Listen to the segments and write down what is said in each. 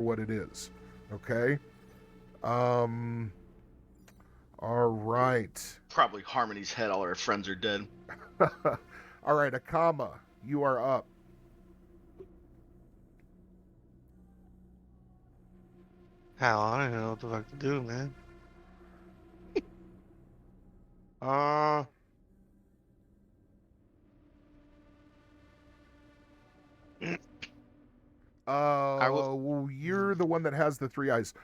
what it is. Okay. Um. All right. Probably Harmony's head. All her friends are dead. All right, Akama, you are up. Hell, I don't know what the fuck to do, man. Uh, I will. Well, you're the one that has the three eyes.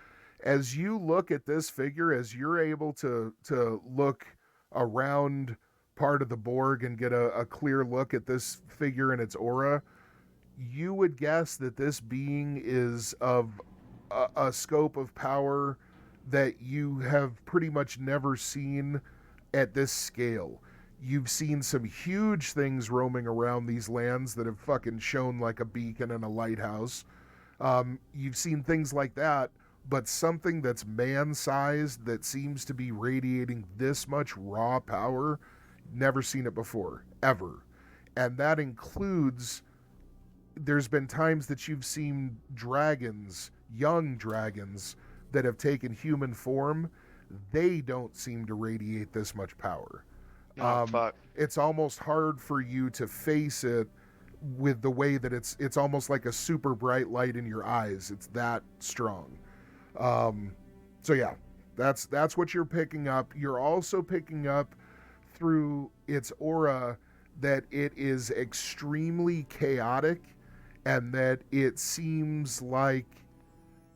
As you look at this figure, as you're able to look around part of the Borg and get a clear look at this figure and its aura, you would guess that this being is of a scope of power that you have pretty much never seen at this scale. You've seen some huge things roaming around these lands that have fucking shone like a beacon and a lighthouse. You've seen things like that, but something that's man-sized that seems to be radiating this much raw power, never seen it before, ever. And that includes, there's been times that you've seen dragons, young dragons, that have taken human form. They don't seem to radiate this much power. Oh fuck. It's almost hard for you to face it with the way that it's almost like a super bright light in your eyes. It's that strong. So yeah, that's what you're picking up. You're also picking up through its aura that it is extremely chaotic and that it seems like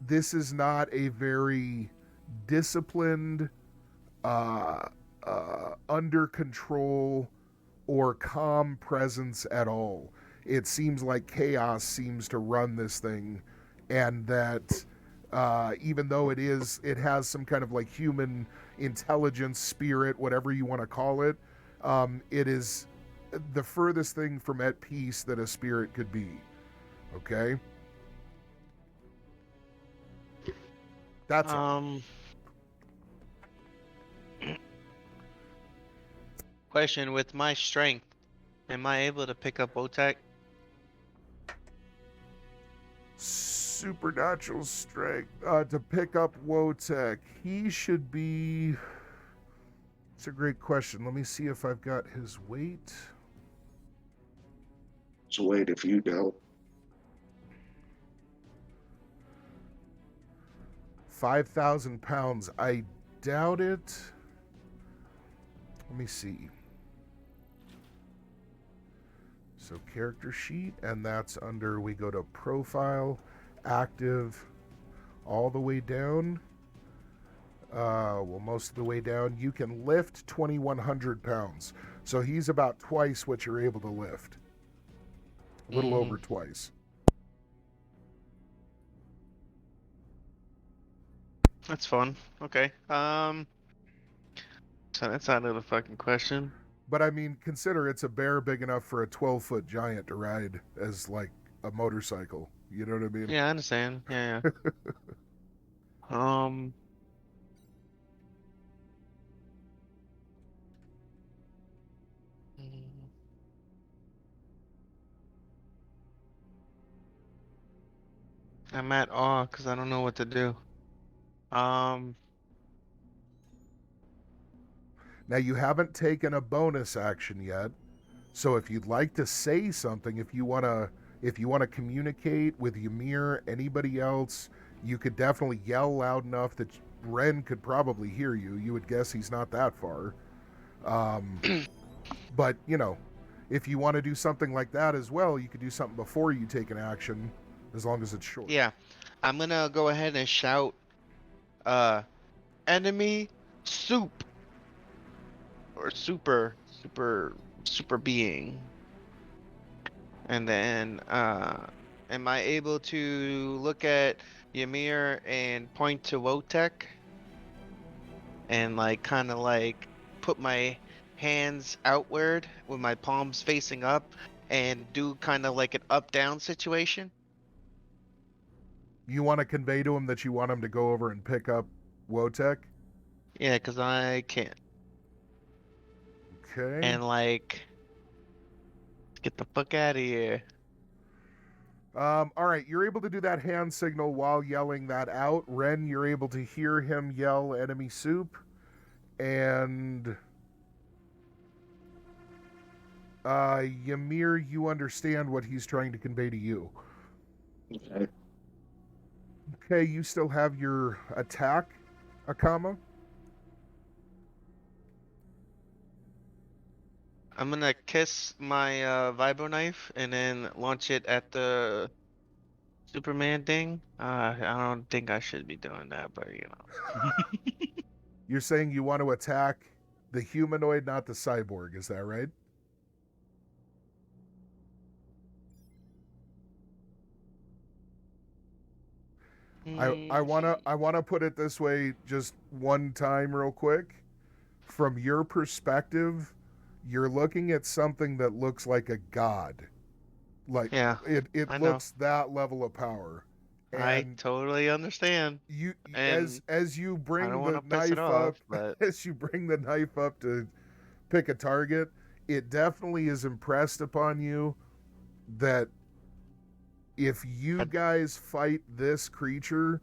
this is not a very disciplined, under control or calm presence at all. It seems like chaos seems to run this thing, and that even though it has some kind of like human intelligence, spirit, whatever you want to call it, it is the furthest thing from at peace that a spirit could be. Okay? That's Question: with my strength, am I able to pick up Otek? supernatural strength to pick up Wotek. He should be. It's a great question. Let me see if I've got his weight. So wait, if you don't. 5,000 pounds. I doubt it. Let me see. So character sheet, and that's under, we go to profile, active, all the way down. Well, most of the way down. You can lift 2,100 pounds. So he's about twice what you're able to lift. A little over twice. That's fun. Okay. So that's out of the fucking question. But I mean, consider it's a bear big enough for a 12-foot giant to ride as like a motorcycle. You know what I mean? Yeah, I understand. Yeah. I'm at awe because I don't know what to do. Now you haven't taken a bonus action yet, so if you'd like to say something, if you wanna communicate with Ymir, anybody else, you could definitely yell loud enough that Ren could probably hear you. You would guess he's not that far. But you know, if you want to do something like that as well, you could do something before you take an action, as long as it's short. Yeah, I'm gonna go ahead and shout, enemy soup or super being, and then am I able to look at Ymir and point to Wotek and like kind of like put my hands outward with my palms facing up and do kind of like an up down situation? You want to convey to him that you want him to go over and pick up Wotek? Yeah, because I can't. Okay. And like, get the fuck out of here. All right, you're able to do that hand signal while yelling that out. Ren, you're able to hear him yell enemy soup. And Ymir, you understand what he's trying to convey to you. Okay. Okay, you still have your attack, Akama. I'm gonna kiss my vibro knife and then launch it at the Superman thing. I don't think I should be doing that, but you know. You're saying you want to attack the humanoid, not the cyborg, is that right? I wanna put it this way just one time real quick. From your perspective, you're looking at something that looks like a god. Like Yeah, it I know. looks that level of power. I And totally understand. you And as you I bring don't the want to piss it knife off, up but as you bring the knife up to pick a target, it definitely is impressed upon you that if you guys fight this creature,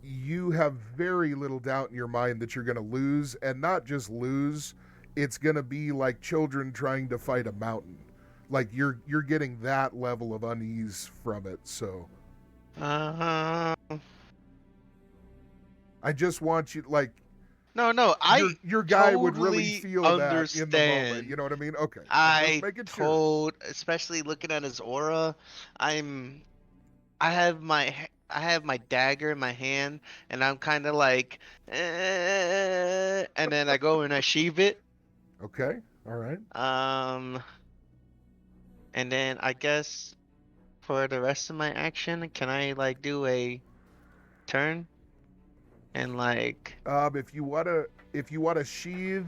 you have very little doubt in your mind that you're going to lose, and not just lose, it's going to be like children trying to fight a mountain. Like you're getting that level of unease from it. So uh, I just want you like no, I your guy would really totally feel that in the moment. You understand. know what I mean? Okay, I'm just I making sure. especially looking at his aura, I'm I have my dagger in my hand, and I'm kind of like, and then I go and I sheave it. Okay, all right. And then I guess for the rest of my action, can I like do a turn and like, If you wanna sheathe,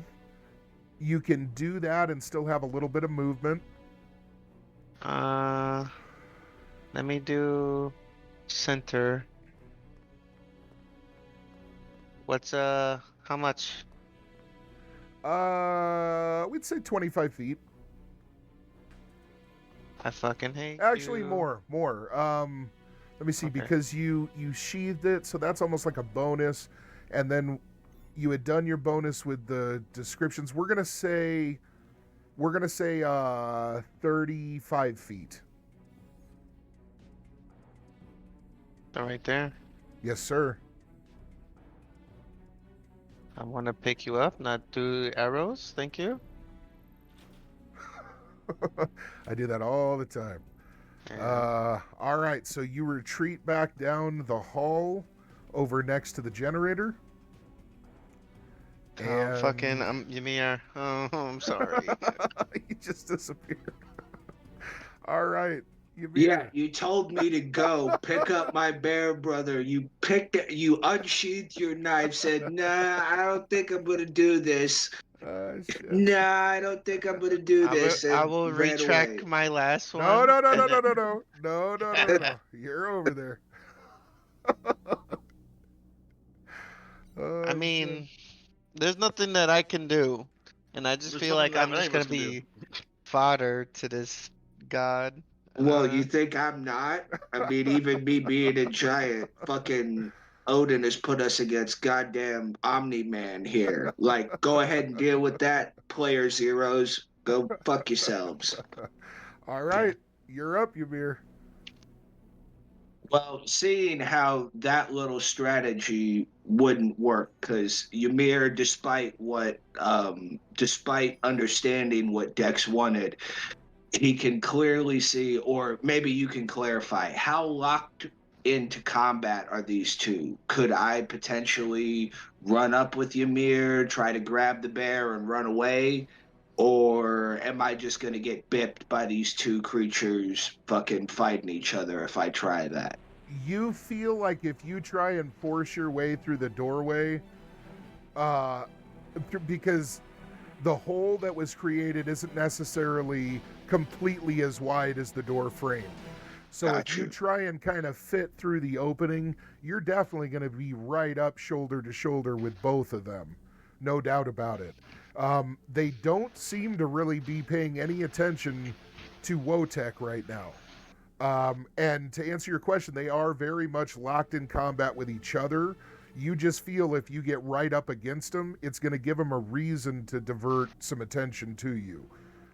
you can do that and still have a little bit of movement. uh, let me do center. What's how much? We'd say 25 feet. I fucking hate Actually, you. more. Let me see, Okay. because you sheathed it, so that's almost like a bonus, and then you had done your bonus with the descriptions. We're gonna say 35 feet. So right there. Yes, sir. I want to pick you up, not do arrows. Thank you. I do that all the time. Yeah. All right, so you retreat back down the hall over next to the generator. Oh, fucking, And Ymir. Oh, I'm sorry. he just disappeared. All right, Yeah, you told me to go pick up my bear brother. You unsheathed your knife, said, "Nah, I don't think I'm gonna do this. Shit. Nah, I don't think I'm gonna do this," I and will ran retract away. my last No, one, no, no, no, and no, then. no, no, no, no, no, no, no. You're over there. I Oh shit. mean, there's nothing that I can do, and I just There's feel something like that I'm any just of us gonna can do. be fodder to this god. Well, you think I'm not? I mean, even me being a giant, fucking Odin has put us against goddamn Omni Man here. Like, go ahead and deal with that, player zeros. Go fuck yourselves. All Yeah. right, you're up, Ymir. Well, seeing how that little strategy wouldn't work, because Ymir, despite understanding what Dex wanted, he can clearly see, or maybe you can clarify, how locked into combat are these two? Could I potentially run up with Ymir, try to grab the bear and run away? Or am I just going to get bipped by these two creatures fucking fighting each other if I try that? You feel like if you try and force your way through the doorway, uh, because the hole that was created isn't necessarily completely as wide as the door frame. So Got if you you. try and kind of fit through the opening, you're definitely going to be right up shoulder to shoulder with both of them. No doubt about it. They don't seem to really be paying any attention to Wotek right now. And to answer your question, they are very much locked in combat with each other. You just feel if you get right up against them, it's going to give them a reason to divert some attention to you.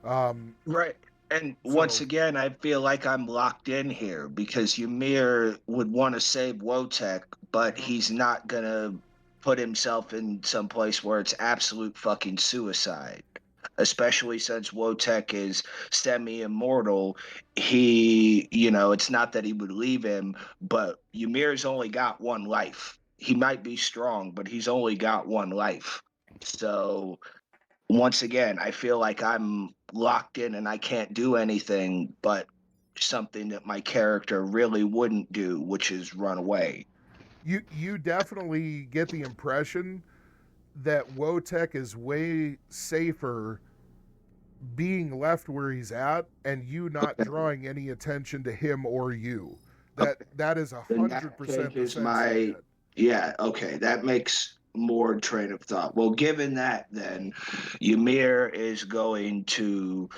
Right. And once So- again, I feel like I'm locked in here because Ymir would want to save Wotek, but he's not going to put himself in some place where it's absolute fucking suicide. Especially since Wotek is semi-immortal, it's not that he would leave him, but Ymir's only got one life. He might be strong, but he's only got one life. So once again, I feel like I'm locked in and I can't do anything but something that my character really wouldn't do, which is run away. You definitely get the impression that Wotek is way safer being left where he's at and you not drawing any attention to him or you. That is 100% the sense I get. Yeah, okay, that makes more train of thought. Well, given that, then Ymir is going to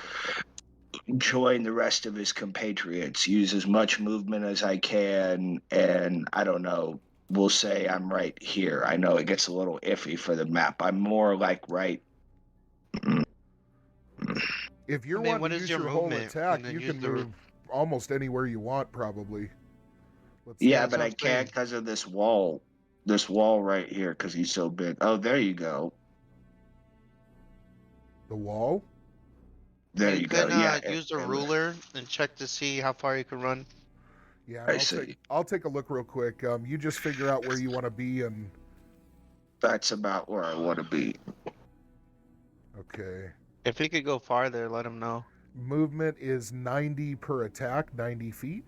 join the rest of his compatriots, use as much movement as I can, and I don't know, we'll say I'm right here. I know it gets a little iffy for the map. I'm more like right. If you're I mean, wanting what to is use your your whole movement? attack, And then you use can the- move almost anywhere you want, probably. Yeah, that's but what I I'm can't saying. because of this wall. This wall right here, because he's so big. Oh, there you go. The wall? There You you go. can Yeah. use the ruler and check to see how far you can run. Yeah, I see. I'll take a look real quick. You just figure out where you want to be and That's about where I want to be. okay. If he could go farther, let him know. Movement is 90 per attack, 90 feet.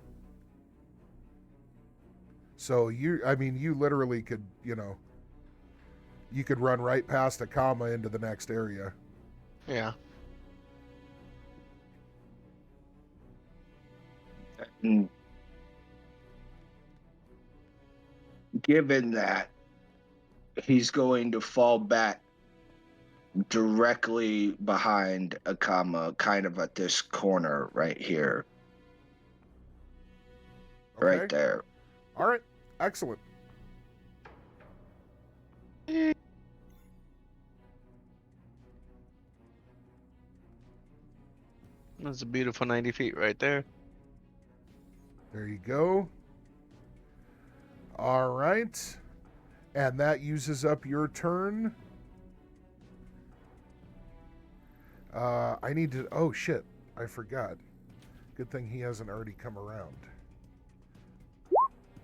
So you literally could, you could run right past a comma into the next area. Yeah. Mm. Given that, he's going to fall back directly behind a comma, kind of at this corner right here. Okay. Right there. All right. Excellent. That's a beautiful 90 feet right there. There you go. All right. And that uses up your turn. I need to... Oh, shit. I forgot. Good thing he hasn't already come around.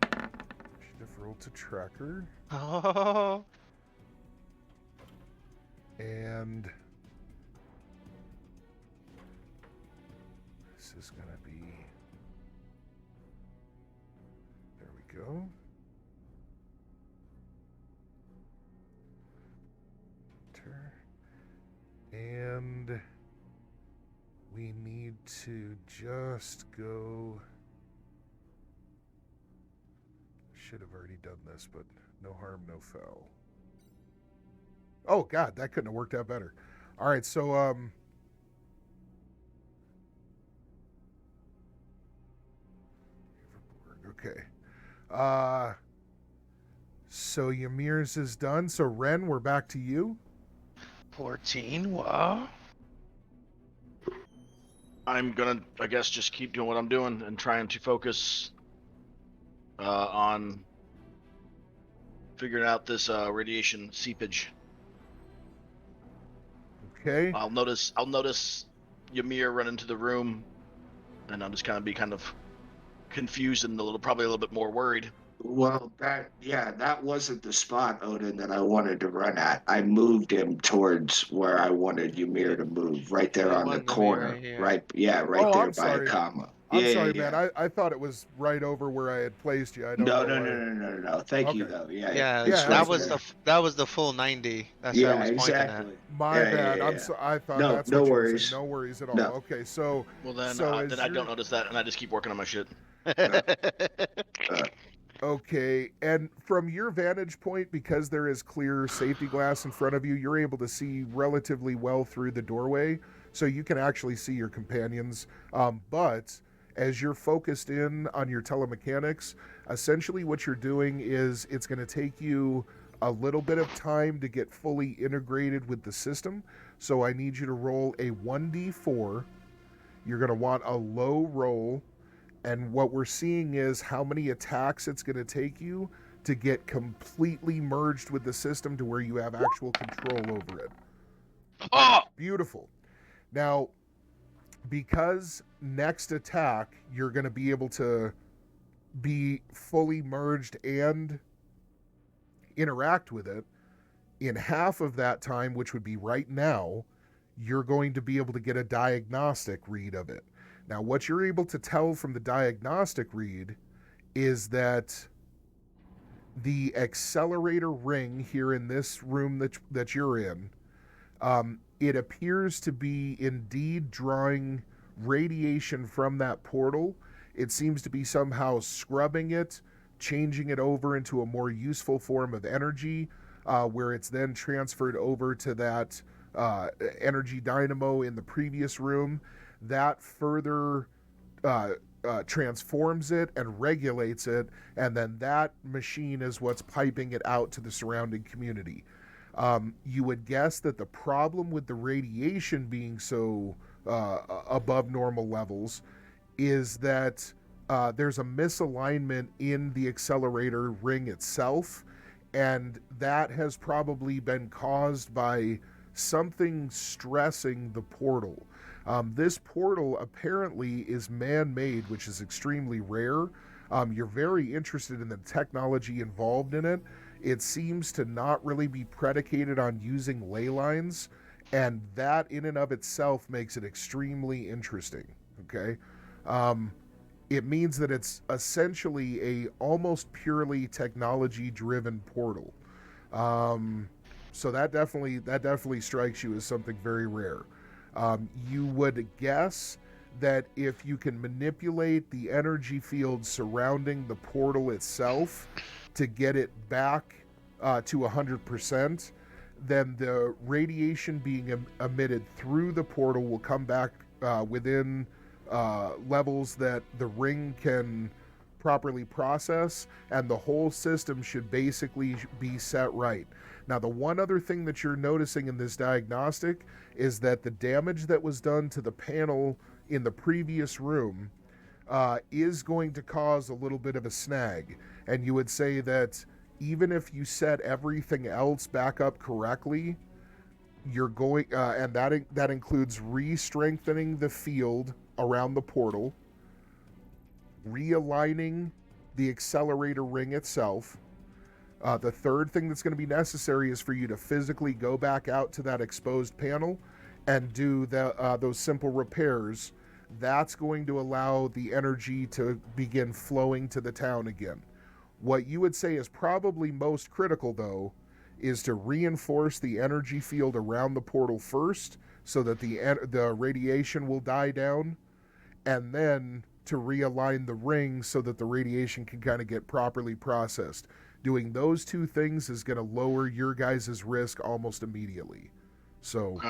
Should have rolled to tracker. Oh. And... This is going to be... There we go. And we need to just go. Should have already done this, but no harm, no foul. Oh God, that couldn't have worked out better. All right, so okay. So Ymir's is done. So Ren, we're back to you. 14, wow. I'm gonna, I guess, just keep doing what I'm doing and trying to focus on figuring out this radiation seepage. Okay. I'll notice Ymir run into the room, and I'll just be kind of confused and probably a little bit more worried. Well, that wasn't the spot, Odin, that I wanted to run at. I moved him towards where I wanted Ymir to move, right there You on the wanted to be corner. right here. Right there Oh, by I'm a sorry. comma. I'm Yeah, sorry, yeah, man. I thought it was right over where I had placed you. I don't No, know. no. Thank you, Okay. though. Yeah, Yeah, it's that right was there. that was the full 90. That's what I Yeah, was pointing at. exactly. My Yeah, bad. yeah, I'm yeah. so. I thought No, that's no what you were worries. saying. No worries at all. No. Okay, so Well, then, So then as I you're- don't notice that, and I just keep working on my shit. okay, and from your vantage point, because there is clear safety glass in front of you, you're able to see relatively well through the doorway, so you can actually see your companions. But as you're focused in on your telemechanics, essentially what you're doing is it's going to take you a little bit of time to get fully integrated with the system. So I need you to roll a 1d4. You're going to want a low roll. And what we're seeing is how many attacks it's going to take you to get completely merged with the system to where you have actual control over it. Oh! Beautiful. Now, because next attack, you're going to be able to be fully merged and interact with it, in half of that time, which would be right now, you're going to be able to get a diagnostic read of it. Now, what you're able to tell from the diagnostic read is that the accelerator ring here in this room that you're in, it appears to be indeed drawing radiation from that portal. It seems to be somehow scrubbing it, changing it over into a more useful form of energy, where it's then transferred over to that energy dynamo in the previous room. That further transforms it and regulates it, and then that machine is what's piping it out to the surrounding community. You would guess that the problem with the radiation being so above normal levels is that there's a misalignment in the accelerator ring itself, and that has probably been caused by something stressing the portal. This portal apparently is man-made, which is extremely rare. You're very interested in the technology involved in it. It seems to not really be predicated on using ley lines, and that in and of itself makes it extremely interesting, okay? It means that it's essentially a almost purely technology-driven portal. So that definitely strikes you as something very rare. You would guess that if you can manipulate the energy field surrounding the portal itself to get it back to 100%, then the radiation being emitted through the portal will come back within levels that the ring can properly process, and the whole system should basically be set right. Now, the one other thing that you're noticing in this diagnostic is that the damage that was done to the panel in the previous room is going to cause a little bit of a snag. And you would say that even if you set everything else back up correctly, you're going, and that includes re-strengthening the field around the portal, realigning the accelerator ring itself. The third thing that's going to be necessary is for you to physically go back out to that exposed panel and do those simple repairs. That's going to allow the energy to begin flowing to the town again. What you would say is probably most critical, though, is to reinforce the energy field around the portal first so that the radiation will die down, and then to realign the ring so that the radiation can kind of get properly processed. Doing those two things is going to lower your guys' risk almost immediately. So,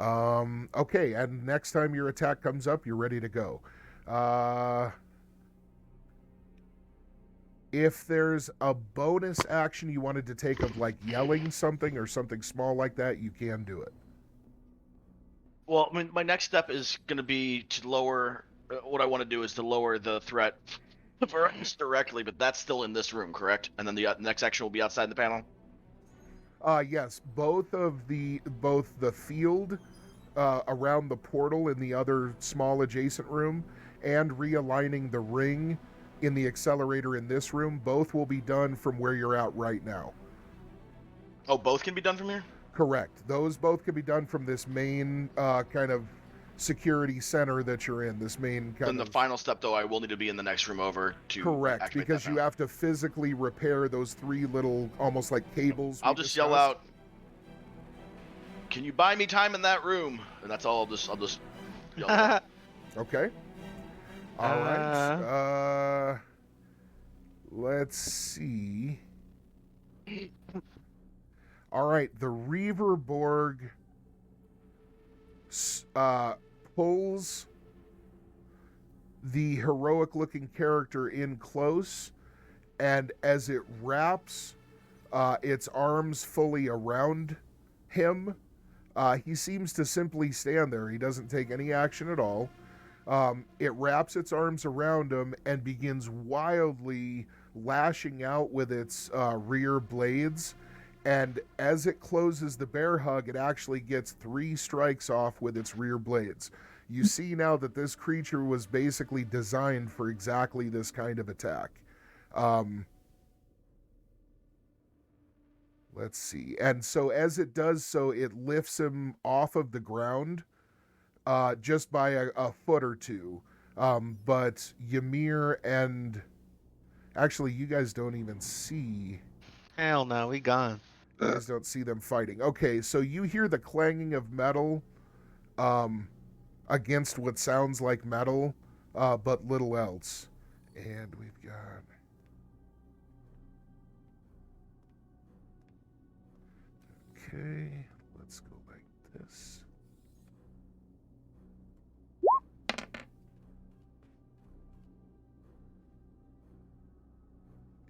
okay, and next time your attack comes up, you're ready to go. If there's a bonus action you wanted to take of like yelling something or something small like that, you can do it. Well, I mean, my next step is going to be to lower. What I want to do is to lower the threat for us directly, but that's still in this room, correct? And then the next action will be outside the panel. Yes, both the field around the portal in the other small adjacent room and realigning the ring in the accelerator in this room, both will be done from where you're at right now. Oh, both can be done from here? Correct. Those both can be done from this main kind of security center that you're in, this main kind Then the final step, though, I will need to be in the next room over to correct, because you have to physically repair those three little, almost like cables. I'll just yell out, "Can you buy me time in that room?" And that's all. I'll just yell out. Okay. All right. Let's see. All right. The Reaverborg pulls the heroic looking character in close, and as it wraps its arms fully around him, he seems to simply stand there. He doesn't take any action at all. It wraps its arms around him and begins wildly lashing out with its rear blades. And as it closes the bear hug, it actually gets 3 strikes off with its rear blades. You see now that this creature was basically designed for exactly this kind of attack. Let's see. And so as it does so, it lifts him off of the ground just by a foot or two. But Ymir and... Actually, you guys don't even see... Hell no, we gone. You guys don't see them fighting. Okay, so you hear the clanging of metal against what sounds like metal, but little else. And we've got... Okay, let's go like this.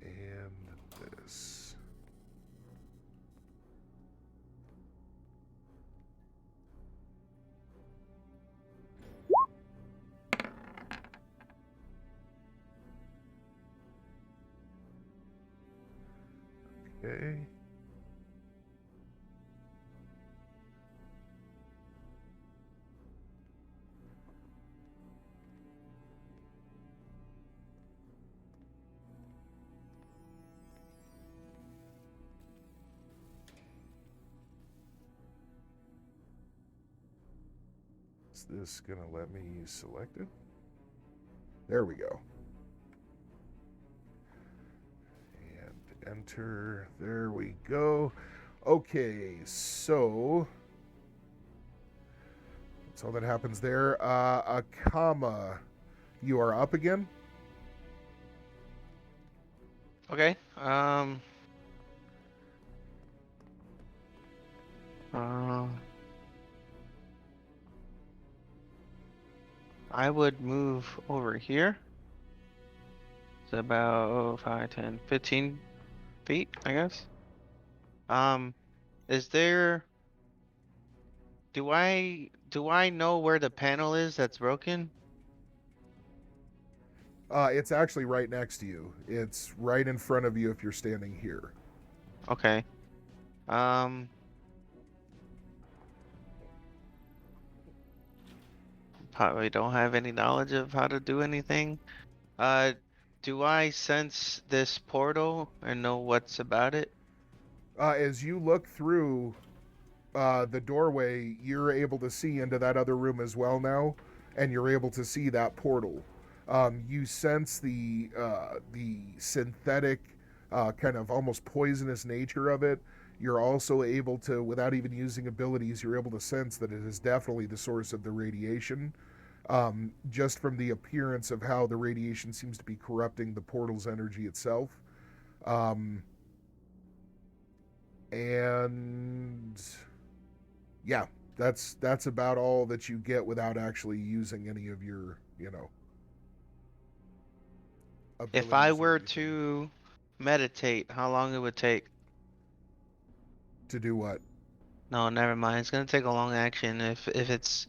And this. Okay. Is this gonna let me select it? There we go. And enter. There we go. Okay, so that's all that happens there. A comma. You are up again. Okay. I would move over here. It's about 5, 10, 15 feet, I guess. Is there... Do I know where the panel is that's broken? It's actually right next to you. It's right in front of you if you're standing here. Okay. Probably don't have any knowledge of how to do anything. Do I sense this portal and know what's about it? As you look through the doorway, you're able to see into that other room as well now, and you're able to see that portal. You sense the synthetic, kind of almost poisonous nature of it. You're also able to, without even using abilities, you're able to sense that it is definitely the source of the radiation. Just from the appearance of how the radiation seems to be corrupting the portal's energy itself. And yeah, that's about all that you get without actually using any of your, If I abilities or were anything. to meditate, how long it would take? To do what? No, never mind. It's gonna take a long action. If it's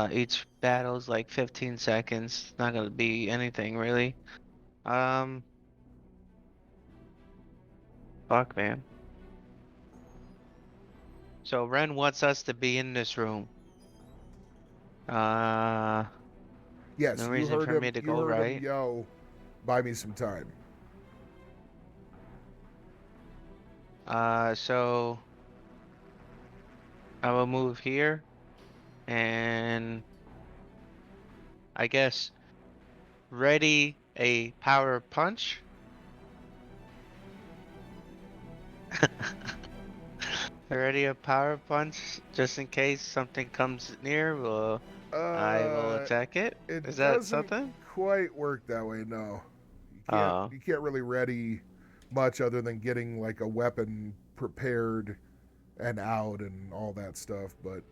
each battle's like 15 seconds, it's not gonna be anything really. Fuck, man. So Ren wants us to be in this room. Yes, No you reason heard for him. me to You go heard right. him yell, "Buy me some time." So I will move here, and I guess ready a power punch. Ready a power punch, just in case something comes near. I will attack it. It Is that doesn't something? quite work that way. No, Oh. you can't really ready much other than getting like a weapon prepared and out and all that stuff. But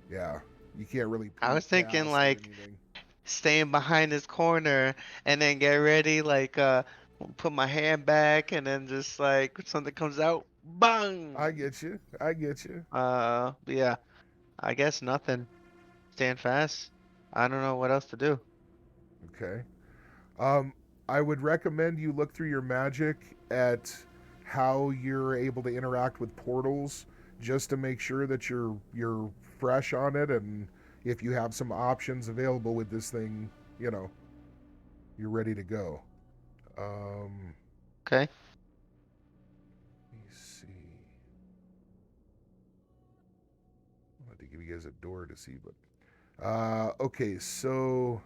yeah, you can't really. I was thinking cast or like anything. staying behind this corner and then get ready, like put my hand back and then just like something comes out, bang. I get you. I get you. But yeah, I guess nothing. Stand fast. I don't know what else to do. Okay. Um, I would recommend you look through your magic at how you're able to interact with portals, just to make sure that you're fresh on it, and if you have some options available with this thing, you're ready to go. Okay. Let me see. I wanted to give you guys a door to see, but okay, so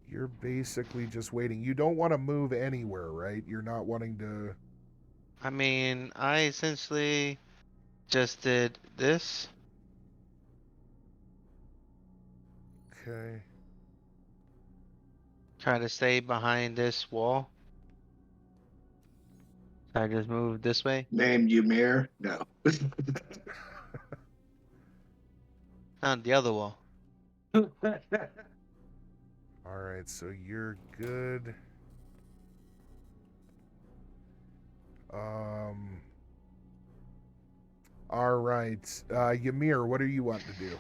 you're basically just waiting. You don't want to move anywhere, right? You're not wanting to. I mean, I essentially just did this. Okay. Try to stay behind this wall. So I just moved this way. Named Ymir? No. On the other wall. All right, so you're good. All right, Ymir, what are you wanting to do?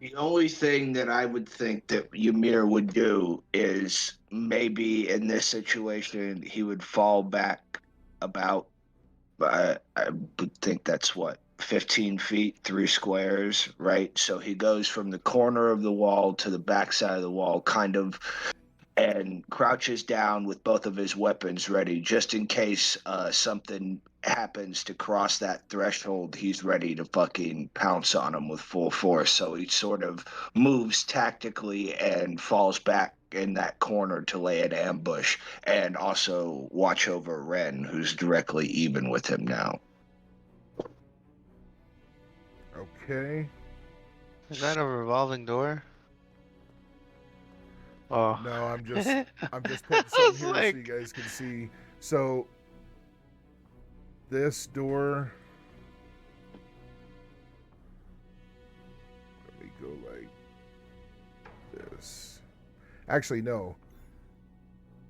The only thing that I would think that Ymir would do is maybe in this situation he would fall back about. I would think that's what 15 feet, 3 squares, right? So he goes from the corner of the wall to the backside of the wall, kind of, and crouches down with both of his weapons ready, just in case something happens to cross that threshold. He's ready to fucking pounce on him with full force. So he sort of moves tactically and falls back in that corner to lay an ambush and also watch over Ren, who's directly even with him now. Okay. Is that a revolving door? Oh. No, I'm just putting I some was here like, so you guys can see. So this door. Let me go like this. Actually, no.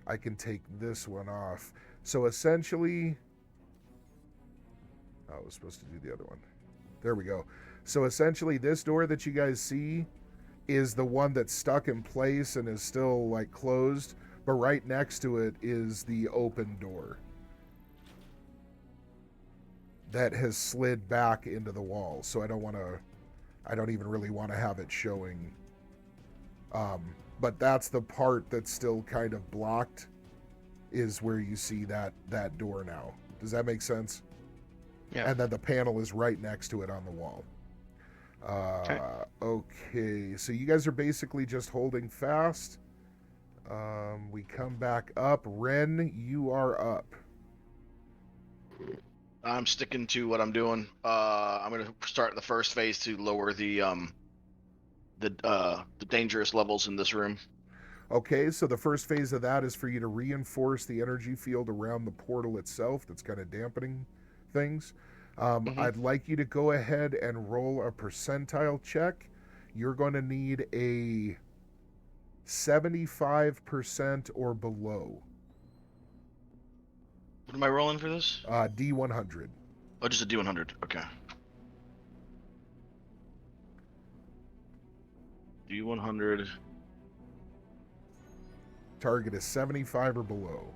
I can take this one off. So essentially, I was supposed to do the other one. There we go. So essentially, this door that you guys see is the one that's stuck in place and is still like closed, but right next to it is the open door that has slid back into the wall. So I don't even really want to have it showing. But that's the part that's still kind of blocked, is where you see that door now. Does that make sense? yeah. And then the panel is right next to it on the wall. Okay, so you guys are basically just holding fast. We come back up. Ren, you are up. I'm sticking to what I'm doing. I'm gonna start the first phase to lower the dangerous levels in this room. Okay, so the first phase of that is for you to reinforce the energy field around the portal itself that's kind of dampening things. I'd like you to go ahead and roll a percentile check. You're going to need a 75% or below. What am I rolling for this? D100. Oh, just a D100. Okay. D100. Target is 75 or below.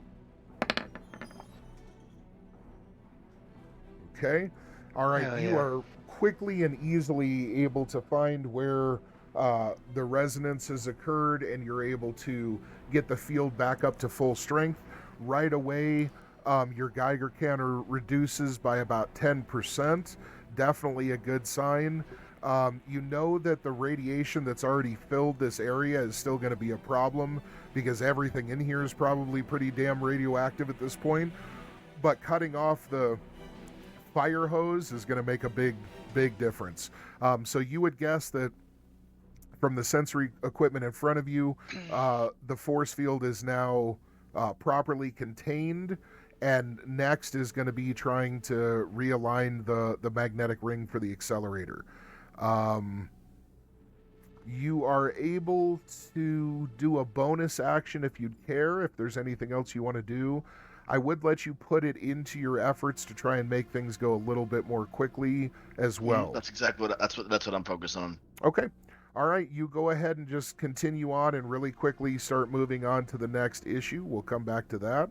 Okay. All right. Hell You yeah. are quickly and easily able to find where the resonance has occurred, and you're able to get the field back up to full strength. Right away, your Geiger counter reduces by about 10%. Definitely a good sign. You know that the radiation that's already filled this area is still going to be a problem, because everything in here is probably pretty damn radioactive at this point. But cutting off the fire hose is going to make a big difference. So you would guess that from the sensory equipment in front of you, the force field is now properly contained, And next is going to be trying to realign the magnetic ring for the accelerator. You are able to do a bonus action if you'd care, if there's anything else you want to do. I would let you put it into your efforts to try and make things go a little bit more quickly as well. That's exactly that's what I'm focused on. Okay. All right, you go ahead and just continue on and really quickly start moving on to the next issue. We'll come back to that.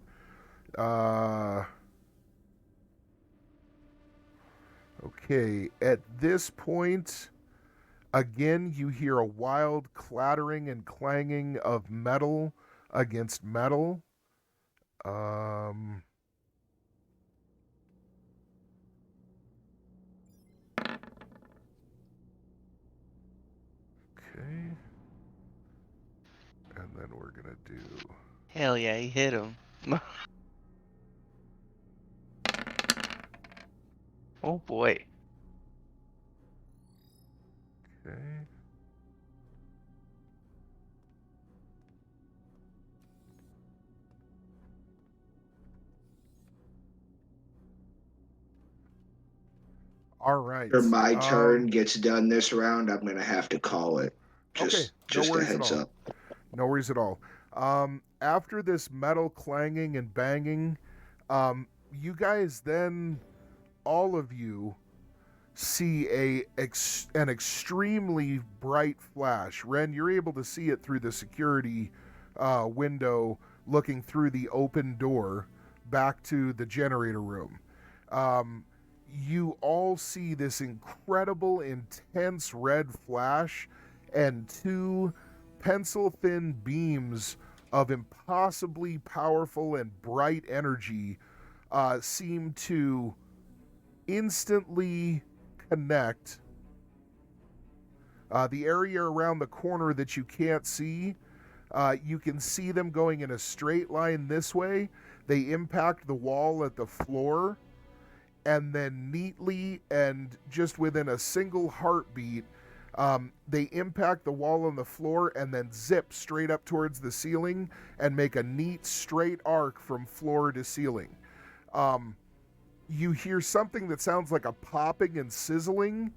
Okay, at this point, again, you hear a wild clattering and clanging of metal against metal. Okay. And then we're going to do... Hell yeah, he hit him. Oh boy. Okay. All right. After my turn gets done this round, I'm going to have to call it. Just a heads up. No worries at all. After this metal clanging and banging, you guys then, all of you, see an extremely bright flash. Ren, you're able to see it through the security window, looking through the open door back to the generator room. You all see this incredible, intense red flash and two pencil-thin beams of impossibly powerful and bright energy seem to instantly connect. The area around the corner that you can't see, you can see them going in a straight line this way. They impact the wall at the floor, and then neatly and just within a single heartbeat, they impact the wall on the floor and then zip straight up towards the ceiling and make a neat straight arc from floor to ceiling. You hear something that sounds like a popping and sizzling,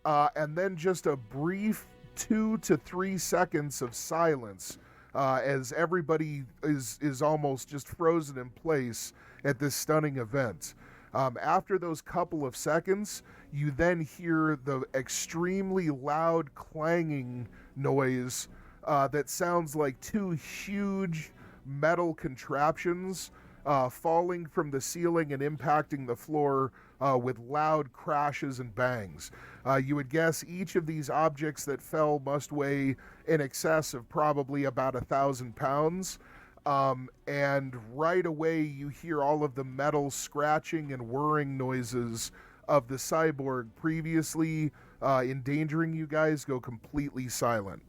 and then just a brief 2 to 3 seconds of silence as everybody is almost just frozen in place at this stunning event. After those couple of seconds, you then hear the extremely loud clanging noise that sounds like two huge metal contraptions falling from the ceiling and impacting the floor with loud crashes and bangs. You would guess each of these objects that fell must weigh in excess of probably about 1,000 pounds. And right away you hear all of the metal scratching and whirring noises of the cyborg previously endangering you guys go completely silent.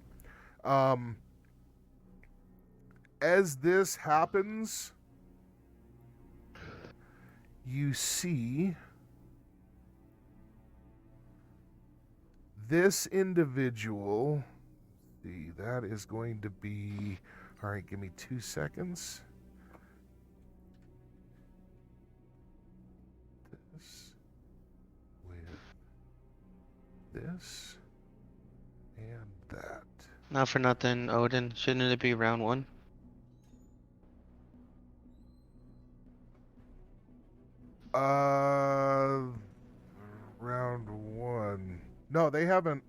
As this happens, you see this individual. See, that is going to be... All right, give me 2 seconds. This with this and that. Not for nothing, Odin. Shouldn't it be round 1? Round 1. No, they haven't.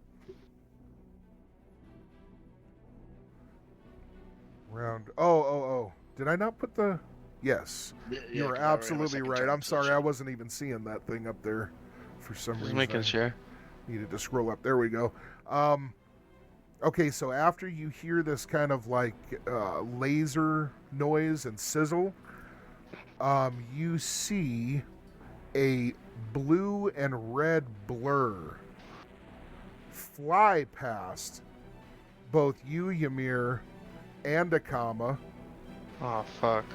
Oh. Did I not put the... Yes. You are absolutely right. I'm sorry, I wasn't even seeing that thing up there for some reason. Just making sure. Needed to scroll up. There we go. Okay, so after you hear this kind of like laser noise and sizzle, you see a blue and red blur fly past both you, Ymir, and Akama. Oh, fuck.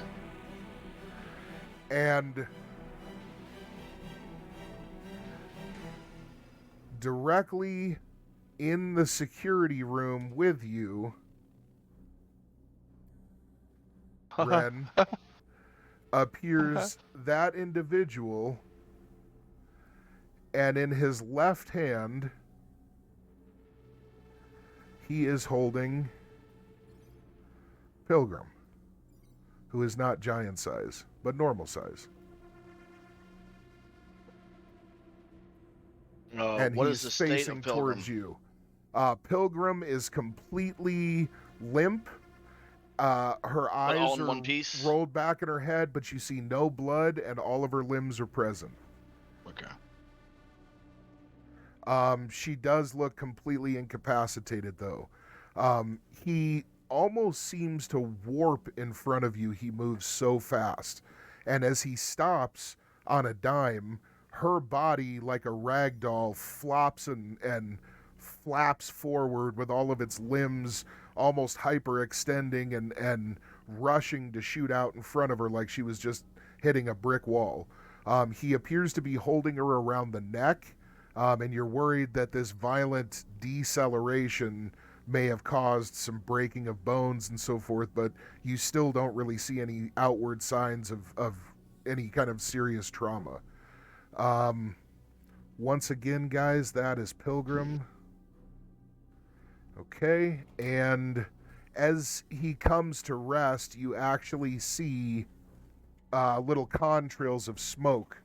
And directly in the security room with you, Ren, appears that individual, and in his left hand, he is holding Pilgrim, who is not giant size, but normal size. And what he's is the state facing of Pilgrim? towards you. Pilgrim is completely limp. Her eyes all in are one piece? rolled back in her head, but you see no blood, and all of her limbs are present. Okay. She does look completely incapacitated, though. He almost seems to warp in front of you. He moves so fast. And as he stops on a dime, her body, like a rag doll, flops and flaps forward with all of its limbs almost hyperextending and rushing to shoot out in front of her like she was just hitting a brick wall. He appears to be holding her around the neck, and you're worried that this violent deceleration may have caused some breaking of bones and so forth, but you still don't really see any outward signs of any kind of serious trauma. Once again, guys, that is Pilgrim. Okay, and as he comes to rest, you actually see little contrails of smoke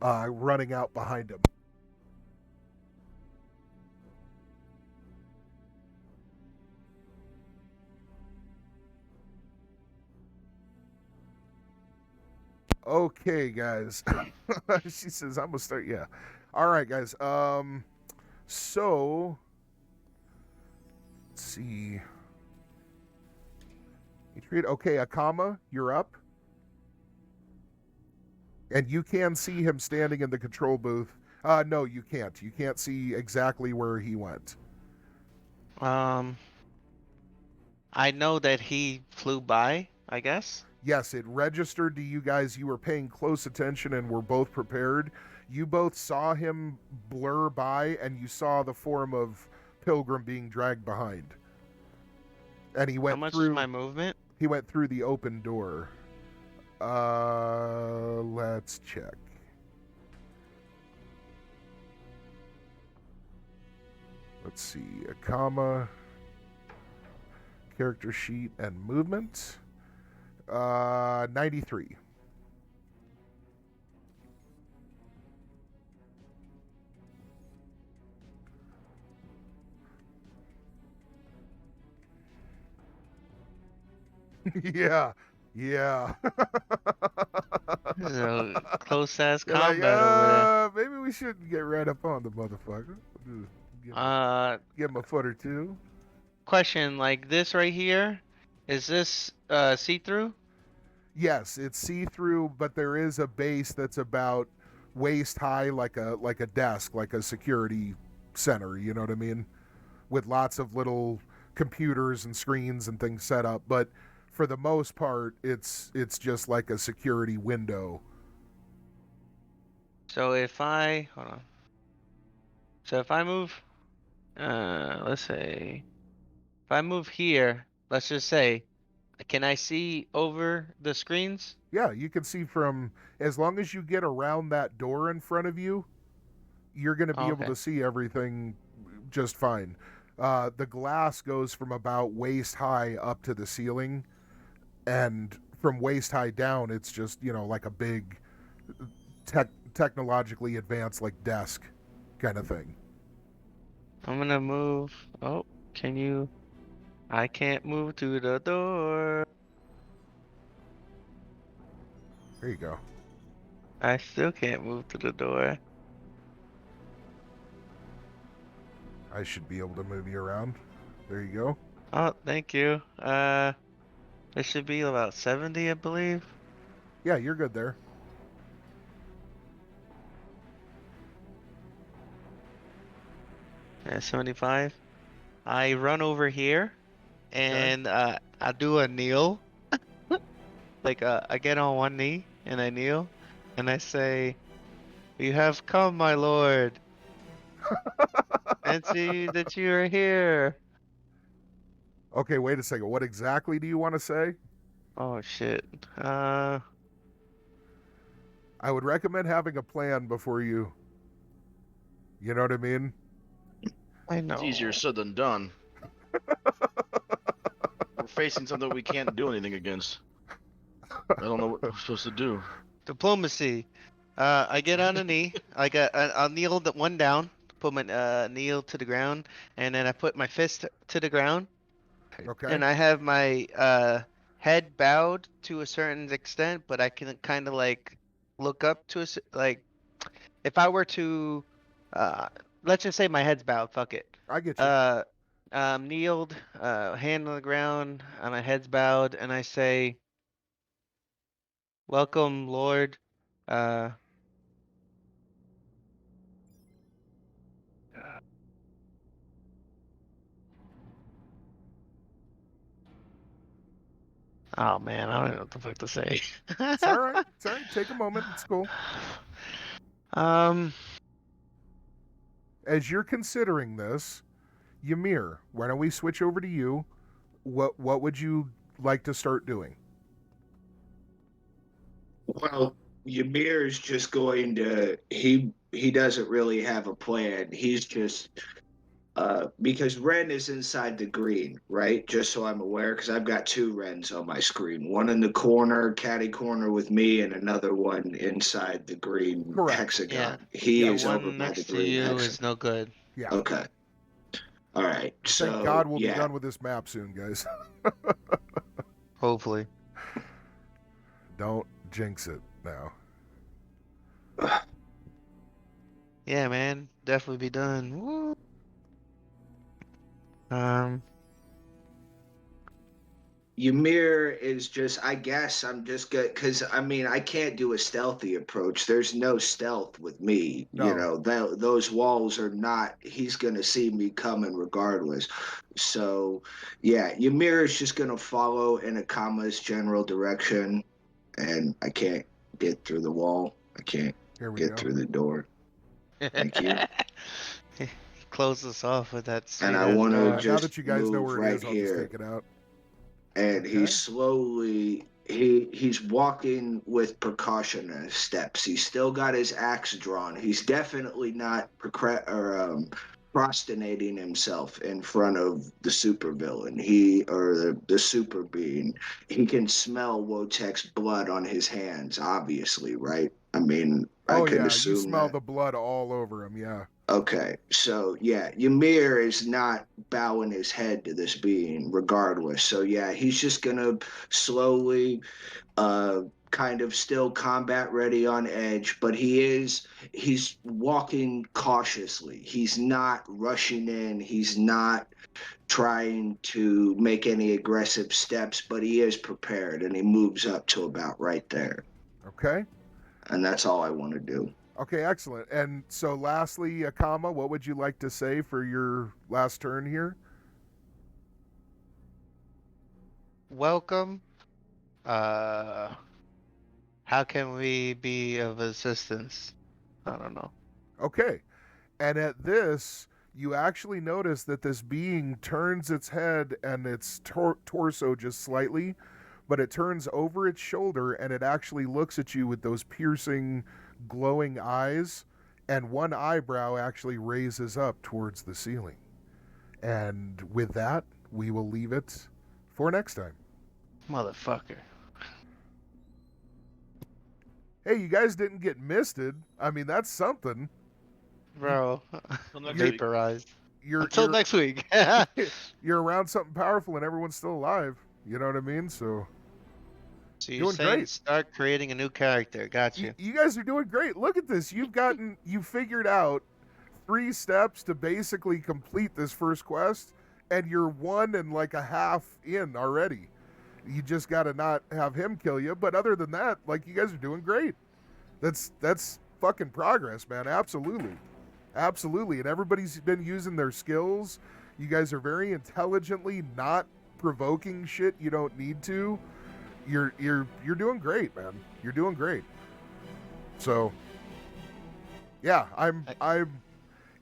running out behind him. Okay, guys. She says, I'm gonna start. Yeah. All right, guys. So let's see. Okay, Akama, you're up. And you can see him standing in the control booth. No, you can't. You can't see exactly where he went. I know that he flew by, I guess. Yes, it registered to you guys. You were paying close attention and were both prepared. You both saw him blur by, and you saw the form of Pilgrim being dragged behind. And he went How much through. is my movement? He went through the open door. Let's check. Let's see. A comma, character sheet, and movement. 93. Yeah. Close ass You're like, combat over maybe we shouldn't get right up on the motherfucker. there. Give him a foot or two. Question, like this right here, is this see-through? Yes, it's see-through, but there is a base that's about waist high, like a desk, like a security center. You know what I mean? With lots of little computers and screens and things set up, but for the most part, it's just like a security window. So if I hold on. So if I move, let's say, if I move here, let's just say, can I see over the screens? Yeah, you can see from, as long as you get around that door in front of you, you're going to be able Okay. to see everything just fine. The glass goes from about waist high up to the ceiling, and from waist high down, it's just, like a big technologically advanced like desk kind of thing. I'm gonna move. Oh, can you? I can't move to the door. There you go. I still can't move to the door. I should be able to move you around. There you go. Oh, thank you. It should be about 70, I believe. Yeah, you're good there. Yeah, 75. I run over here, and I do a kneel. Like I get on one knee and I kneel, and I say, "You have come, my lord, and see that you are here." Okay, wait a second. What exactly do you want to say? Oh shit. I would recommend having a plan before you. You know what I mean? I know. It's easier said than done. We're facing something we can't do anything against. I don't know what we're supposed to do. Diplomacy. I get on a knee. I'll kneel the one down, put my kneel to the ground, and then I put my fist to the ground, Okay. and I have my head bowed to a certain extent, but I can kind of like look up to like if I were to let's just say my head's bowed. Fuck it. I get you. Kneeled, hand on the ground, my head's bowed, and I say, "Welcome, Lord." Uh, oh man, I don't know what the fuck to say. It's all right. It's all right. Take a moment. It's cool. As you're considering this, Ymir, why don't we switch over to you? What would you like to start doing? Well, Ymir is just going to he doesn't really have a plan. He's just because Ren is inside the green, right? Just so I'm aware, because I've got two Rens on my screen. One in the corner, caddy corner with me, and another one inside the green Correct. hexagon. Yeah. He The is over one by next the to green you hexagon. is no good. Yeah. Okay. All right. So Thank God we'll yeah. be done with this map soon, guys. Hopefully. Don't jinx it now. Yeah, man. Definitely be done. Woo. Ymir is just, I guess I'm just good because I mean, I can't do a stealthy approach. There's no stealth with me. No. You know, those walls are not, he's going to see me coming regardless. So, yeah, Ymir is just going to follow in Akama's general direction. And I can't get through the wall. I can't Here we get go. through the door. Thank you. Close us off with that And I sweet-ass want to door. Now just that you guys know move where it right is, I'll here. just take it out. And Okay. he's slowly he's walking with precautionary steps. He's still got his axe drawn. He's definitely not prostinating himself in front of the supervillain. The super being. He can smell Wotek's blood on his hands, obviously, right? I mean, I Oh can yeah, assume you smell that. the blood all over him. Yeah. Okay, so yeah, Ymir is not bowing his head to this being regardless. So yeah, he's just gonna slowly, kind of still combat ready on edge, but he's walking cautiously. He's not rushing in. He's not trying to make any aggressive steps, but he is prepared and he moves up to about right there. Okay. And that's all I want to do. Okay, excellent. And so lastly, Akama, what would you like to say for your last turn here? Welcome. How can we be of assistance? I don't know. Okay. And at this, you actually notice that this being turns its head and its torso just slightly, but it turns over its shoulder and it actually looks at you with those piercing, glowing eyes, and one eyebrow actually raises up towards the ceiling. And with that, we will leave it for next time. Motherfucker. Hey, you guys didn't get misted. I mean, that's something. Bro. Till next week. Vaporized. You're Until next week. you're around something powerful and everyone's still alive. You know what I mean? So So you're Doing saying great. start creating a new character. Got you. you guys are doing great. Look at this. You figured out 3 steps to basically complete this first quest, and you're 1 and like a half in already. You just got to not have him kill you. But other than that, like, you guys are doing great. That's fucking progress, man. Absolutely. And everybody's been using their skills. You guys are very intelligently not provoking shit you don't need to. You're doing great, man. You're doing great. So yeah,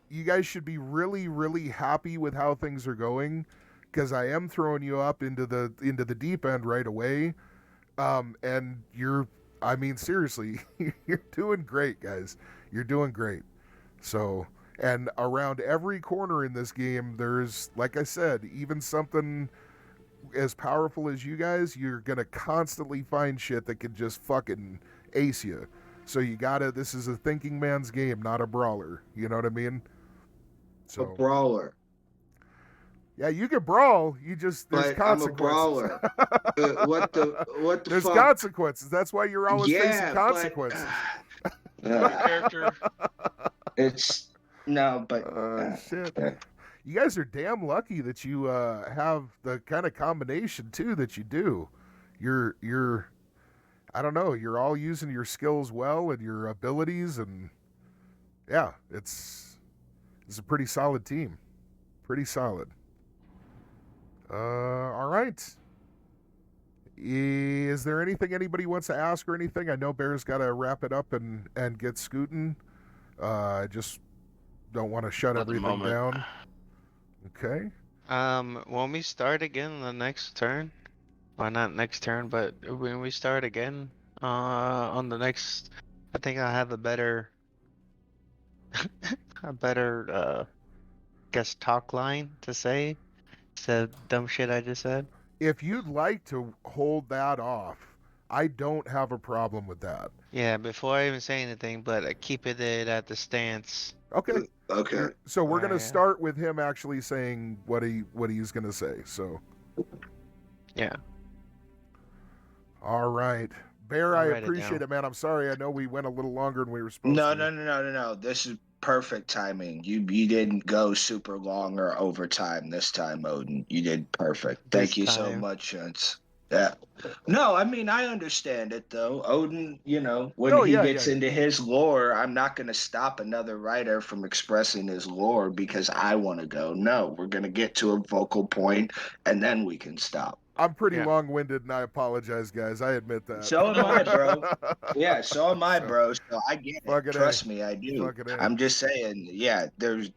you guys should be really, really happy with how things are going, because I am throwing you up into the deep end right away. And I mean, seriously, you're doing great, guys. You're doing great. So, and around every corner in this game, there's, like I said, even something as powerful as you guys, you're going to constantly find shit that can just fucking ace you. So this is a thinking man's game, not a brawler. You know what I mean? A So, brawler. yeah, you can brawl. There's But I'm a consequences. brawler. What the There's fuck? consequences. That's why you're always facing Yeah, consequences. but Character. it's no, but Shit. You guys are damn lucky that you have the kind of combination too that you do. You're I don't know, you're all using your skills well and your abilities, and yeah, it's a pretty solid team. Pretty solid. All right. Is there anything anybody wants to ask or anything? I know Bear's got to wrap it up and get scooting. I just don't want to shut Another everything moment. down. Okay. When we start again the next turn, well, not next turn, but when we start again, on the next, I think I have a better, guess talk line to say. Said dumb shit I just said. If you'd like to hold that off, I don't have a problem with that. Yeah, before I even say anything, but I keep it at the stance. Okay. okay. So we're going to Yeah. start with him actually saying what he's going to say. So, Yeah. all right. Bear, I'll I write it appreciate down. it, man. I'm sorry. I know we went a little longer than we were supposed No, to. no. This is perfect timing. You didn't go super long or overtime this time, Odin. You did perfect. Thank This you so time. much, Chance. Yeah. No, I mean I understand it though. Odin, when Oh, he yeah, gets yeah. into his lore, I'm not gonna stop another writer from expressing his lore because I want to go. No, we're gonna get to a vocal point and then we can stop. I'm pretty Yeah. long-winded, and I apologize, guys. I admit that. So am I, bro. Yeah, so am I, So, bro. So I get fucking it. A. Trust me, I do. Fucking A. I'm just saying, yeah, there's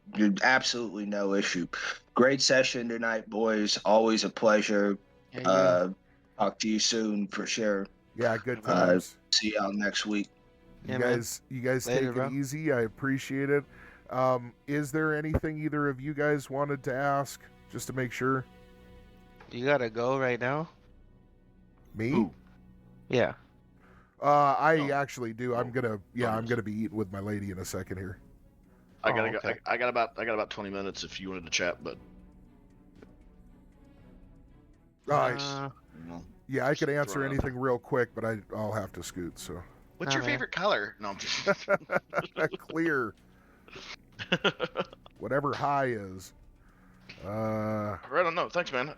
absolutely no issue. Great session tonight, boys. Always a pleasure. Yeah, Talk to you soon for sure. Yeah, good times. See y'all next week. You Yeah, man. guys Later, take bro. it easy. I appreciate it. Is there anything either of you guys wanted to ask, just to make sure? You gotta go right now? Me? Who? Yeah. I No. actually do. I'm gonna be eating with my lady in a second here. I gotta Oh, go. okay. I got about 20 minutes if you wanted to chat, but Nice. you know. Yeah, I could just answer throw it out anything real quick, but I'll have to scoot. So What's your man. favorite color? No, I'm just. clear, whatever high is. Right on. No, thanks, man.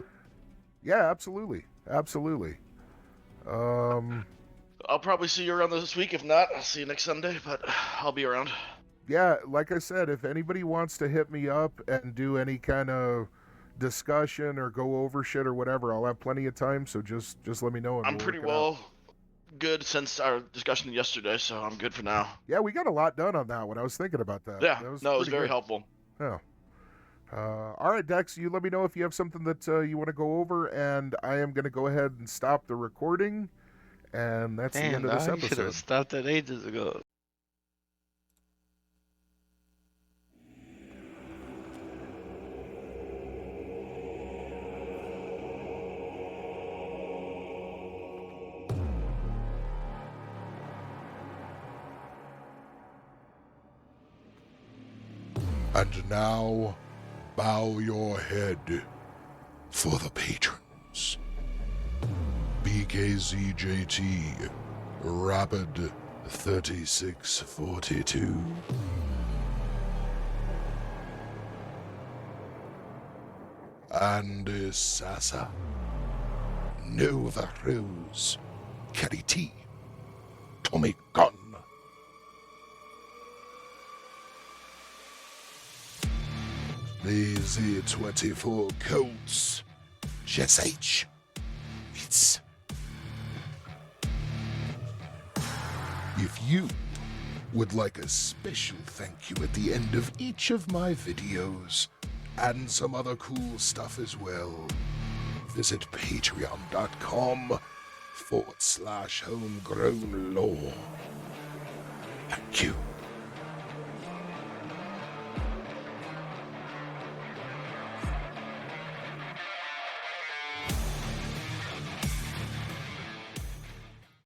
Yeah, absolutely. I'll probably see you around this week. If not, I'll see you next Sunday. But I'll be around. Yeah, like I said, if anybody wants to hit me up and do any kind of discussion or go over shit or whatever, I'll have plenty of time. So just let me know. And I'm we'll pretty work it out. well good since our discussion yesterday, so I'm good for now. Yeah, we got a lot done on that one. I was thinking about that. Yeah, That was no, it was pretty very good. helpful. Yeah. All right, Dex, you let me know if you have something that you want to go over, and I am going to go ahead and stop the recording, and that's the Damn, end of this dog, you should episode. have stopped that ages ago. And now, bow your head for the patrons. BKZJT, Rapid 3642. Andy Sasa, Nova Rose, Kelly T, Tommy Gunn, Lazy 24 Colts, Jess H, It's. If you would like a special thank you at the end of each of my videos, and some other cool stuff as well, visit patreon.com /homegrown lore. Thank you.